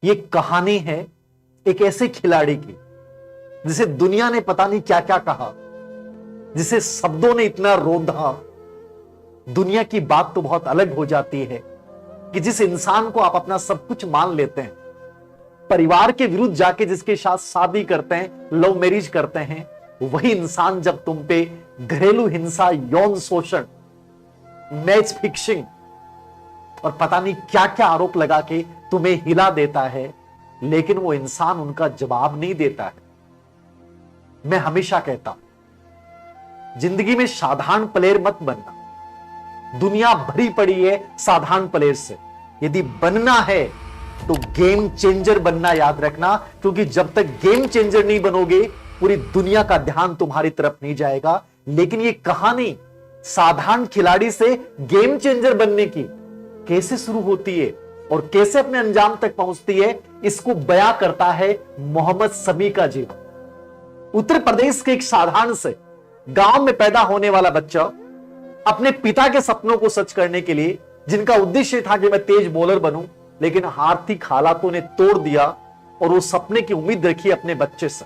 ये कहानी है एक ऐसे खिलाड़ी की जिसे दुनिया ने पता नहीं क्या क्या कहा, जिसे शब्दों ने इतना रोधा। दुनिया की बात तो बहुत अलग हो जाती है कि जिस इंसान को आप अपना सब कुछ मान लेते हैं, परिवार के विरुद्ध जाके जिसके साथ शादी करते हैं, लव मैरिज करते हैं, वही इंसान जब तुम पे घरेलू हिंसा, यौन शोषण, मैच फिक्सिंग और पता नहीं क्या क्या आरोप लगा के तुम्हें हिला देता है, लेकिन वो इंसान उनका जवाब नहीं देता है। मैं हमेशा कहता हूं, जिंदगी में साधारण प्लेयर मत बनना। दुनिया भरी पड़ी है साधारण प्लेयर से। यदि बनना है तो गेम चेंजर बनना याद रखना, क्योंकि जब तक गेम चेंजर नहीं बनोगे पूरी दुनिया का ध्यान तुम्हारी तरफ नहीं जाएगा। लेकिन ये कहानी साधारण खिलाड़ी से गेम चेंजर बनने की कैसे शुरू होती है और कैसे अपने अंजाम तक पहुंचती है, इसको बयां करता है मोहम्मद शमी का जीवन। उत्तर प्रदेश के एक साधारण से गांव में पैदा होने वाला बच्चा अपने पिता के सपनों को सच करने के लिए, जिनका उद्देश्य था कि मैं तेज बॉलर बनूं, लेकिन आर्थिक हालातों ने तोड़ दिया और वो सपने की उम्मीद रखी अपने बच्चे से।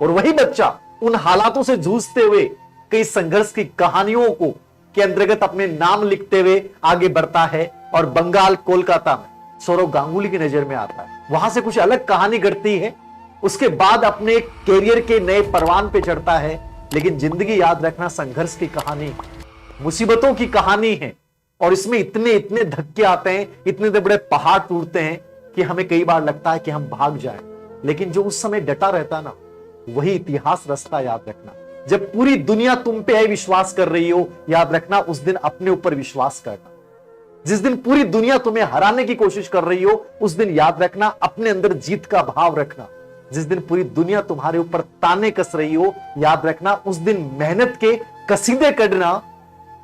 और वही बच्चा उन हालातों से जूझते हुए कई संघर्ष की कहानियों को के अंतर्गत अपने नाम लिखते हुए आगे बढ़ता है और बंगाल, कोलकाता में सौरव गांगुली की नजर में आता है। वहां से कुछ अलग कहानी घटती है। उसके बाद अपने कैरियर के नए परवान पे चढ़ता है। लेकिन जिंदगी याद रखना संघर्ष की कहानी, मुसीबतों की कहानी है। और इसमें इतने इतने धक्के आते हैं, इतने बड़े पहाड़ टूटते हैं कि हमें कई बार लगता है कि हम भाग जाएं। लेकिन जो उस समय डटा रहता ना, वही इतिहास रचता। याद रखना, जब पूरी दुनिया तुम पे है विश्वास कर रही हो, याद रखना उस दिन अपने ऊपर विश्वास करना। जिस दिन पूरी दुनिया तुम्हें हराने की कोशिश कर रही हो, उस दिन याद रखना अपने अंदर जीत का भाव रखना। जिस दिन पूरी दुनिया तुम्हारे ऊपर ताने कस रही हो, याद रखना उस दिन मेहनत के कसीदे करना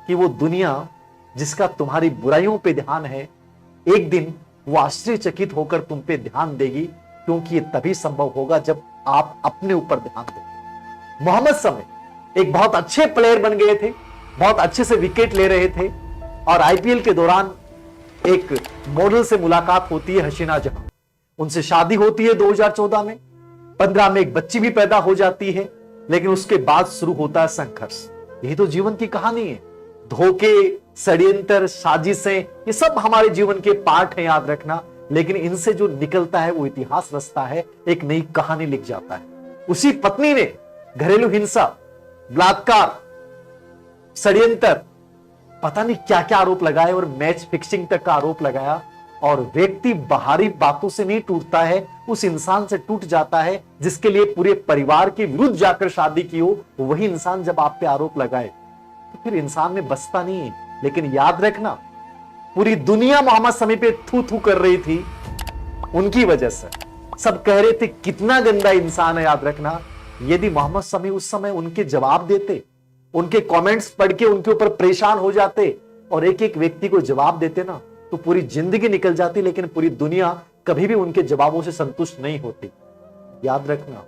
कि वो दुनिया जिसका तुम्हारी बुराइयों पे ध्यान है, एक दिन वो आश्चर्यचकित होकर तुम पे ध्यान देगी, क्योंकि ये तभी संभव होगा जब आप अपने ऊपर ध्यान दें। मोहम्मद शमी एक बहुत अच्छे प्लेयर बन गए थे, बहुत अच्छे से विकेट ले रहे थे और आईपीएल के दौरान एक मॉडल से मुलाकात होती है, हसीना जहां। उनसे शादी होती है 2014 में। 15 में एक बच्ची भी पैदा हो जाती है। लेकिन उसके बाद शुरू होता है संघर्ष। यही तो जीवन की कहानी है। धोखे, षड्यंत्र, साजिशें, ये सब हमारे जीवन के पार्ट हैं, याद रखना। लेकिन इनसे जो निकलता है वो इतिहास रचता है, एक नई कहानी लिख जाता है। उसी पत्नी ने घरेलू हिंसा, बलात्कार, षड्यंत्र, पता नहीं क्या क्या आरोप लगाए और मैच फिक्सिंग तक का आरोप लगाया। और व्यक्ति बाहरी बातों से नहीं टूटता है, उस इंसान से टूट जाता है जिसके लिए पूरे परिवार के विरुद्ध जाकर शादी की हो। वही इंसान जब आप पे आरोप लगाए तो फिर इंसान में बसता नहीं है। लेकिन याद रखना, पूरी दुनिया मोहम्मद शमी पे थू थू कर रही थी उनकी वजह से। सब कह रहे थे कितना गंदा इंसान है। याद रखना, यदि मोहम्मद शमी उस समय उनके जवाब देते, उनके कमेंट्स पढ़ के उनके ऊपर परेशान हो जाते और एक एक व्यक्ति को जवाब देते ना, तो पूरी जिंदगी निकल जाती। लेकिन पूरी दुनिया कभी भी उनके जवाबों से संतुष्ट नहीं होती। याद रखना,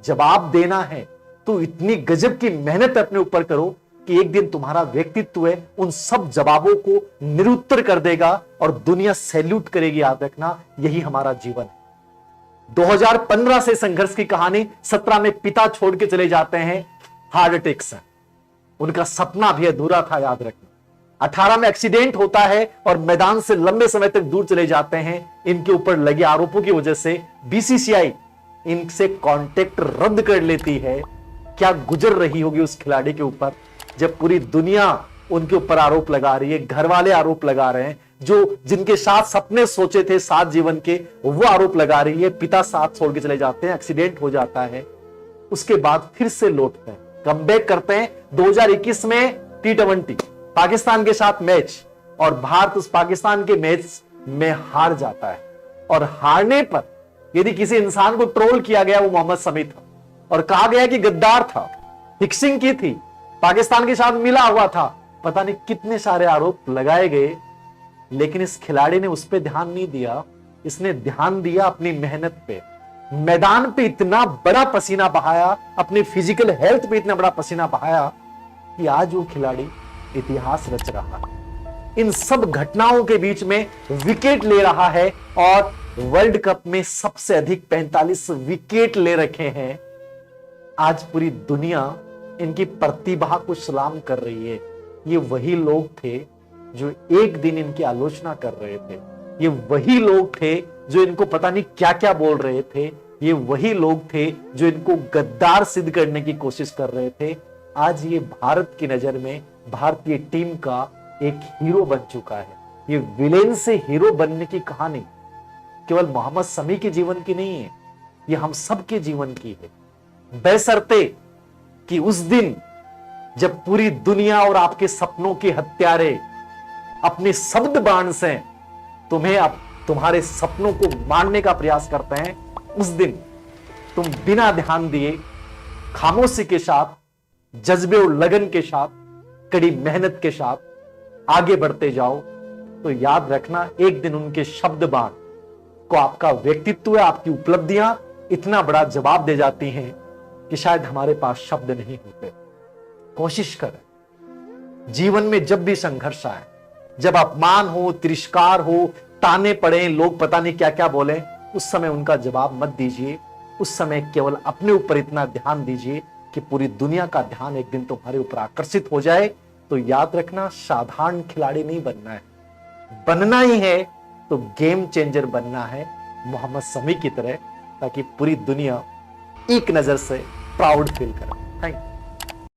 जवाब देना है तो इतनी गजब की मेहनत अपने ऊपर करो कि एक दिन तुम्हारा व्यक्तित्व है उन सब जवाबों को निरुत्तर कर देगा और दुनिया सैल्यूट करेगी। याद रखना, यही हमारा जीवन है। 2015 से संघर्ष की कहानी। 17 में पिता छोड़ के चले जाते हैं हार्ट अटैक से। उनका सपना भी अधूरा था। याद रखना, 18 में एक्सीडेंट होता है और मैदान से लंबे समय तक दूर चले जाते हैं। इनके ऊपर लगे आरोपों की वजह से बीसीसीआई इनसे कॉन्ट्रैक्ट रद्द कर लेती है। क्या गुजर रही होगी उस खिलाड़ी के ऊपर जब पूरी दुनिया उनके ऊपर आरोप लगा रही है, घर वाले आरोप लगा रहे हैं, जो जिनके साथ सपने सोचे थे साथ जीवन के, वो आरोप लगा रही है। पिता साथ छोड़ के चले जाते हैं, एक्सीडेंट हो जाता है। उसके बाद फिर से लौटते हैं, कमबैक करते हैं। 2021 में T20 पाकिस्तान के साथ मैच, और भारत उस पाकिस्तान के मैच में हार जाता है। और हारने पर यदि किसी इंसान को ट्रोल किया गया, वो मोहम्मद शमी था और कहा गया कि गद्दार था, फिक्सिंग की थी, पाकिस्तान के साथ मिला हुआ था, पता नहीं कितने सारे आरोप लगाए गए। लेकिन इस खिलाड़ी ने उस पर ध्यान नहीं दिया। इसने ध्यान दिया अपनी मेहनत पे। मैदान पे इतना बड़ा पसीना बहाया, अपनी फिजिकल हेल्थ पे इतना बड़ा पसीना बहाया कि आज वो खिलाड़ी इतिहास रच रहा है। इन सब घटनाओं के बीच में विकेट ले रहा है और वर्ल्ड कप में सबसे अधिक 45 विकेट ले रखे हैं। आज पूरी दुनिया इनकी प्रतिभा को सलाम कर रही है। ये वही लोग थे जो एक दिन इनकी आलोचना कर रहे थे। ये वही लोग थे जो इनको पता नहीं क्या क्या बोल रहे थे। ये वही लोग थे जो इनको गद्दार सिद्ध करने की कोशिश कर रहे थे। आज ये भारत की नजर में भारतीय टीम का एक हीरो बन चुका है। ये विलेन से हीरो बनने की कहानी केवल मोहम्मद शमी के जीवन की नहीं है, ये हम सबके जीवन की है। बशर्ते कि उस दिन जब पूरी दुनिया और आपके सपनों के हत्यारे अपने शब्द बाण से तुम्हारे सपनों को मारने का प्रयास करते हैं, उस दिन तुम बिना ध्यान दिए खामोशी के साथ, जज्बे और लगन के साथ, कड़ी मेहनत के साथ आगे बढ़ते जाओ तो याद रखना एक दिन उनके शब्द बाण को आपका व्यक्तित्व, आपकी उपलब्धियां इतना बड़ा जवाब दे जाती हैं कि शायद हमारे पास शब्द नहीं होते। कोशिश करें जीवन में जब भी संघर्ष आए, जब अपमान हो, तिरस्कार हो, ताने पड़े, लोग पता नहीं क्या क्या बोले, उस समय उनका जवाब मत दीजिए। उस समय केवल अपने ऊपर इतना ध्यान दीजिए कि पूरी दुनिया का ध्यान एक दिन तुम्हारे ऊपर आकर्षित हो जाए। तो याद रखना, साधारण खिलाड़ी नहीं बनना है, बनना ही है तो गेम चेंजर बनना है मोहम्मद शमी की तरह, ताकि पूरी दुनिया एक नजर से प्राउड फील करे। Thank you.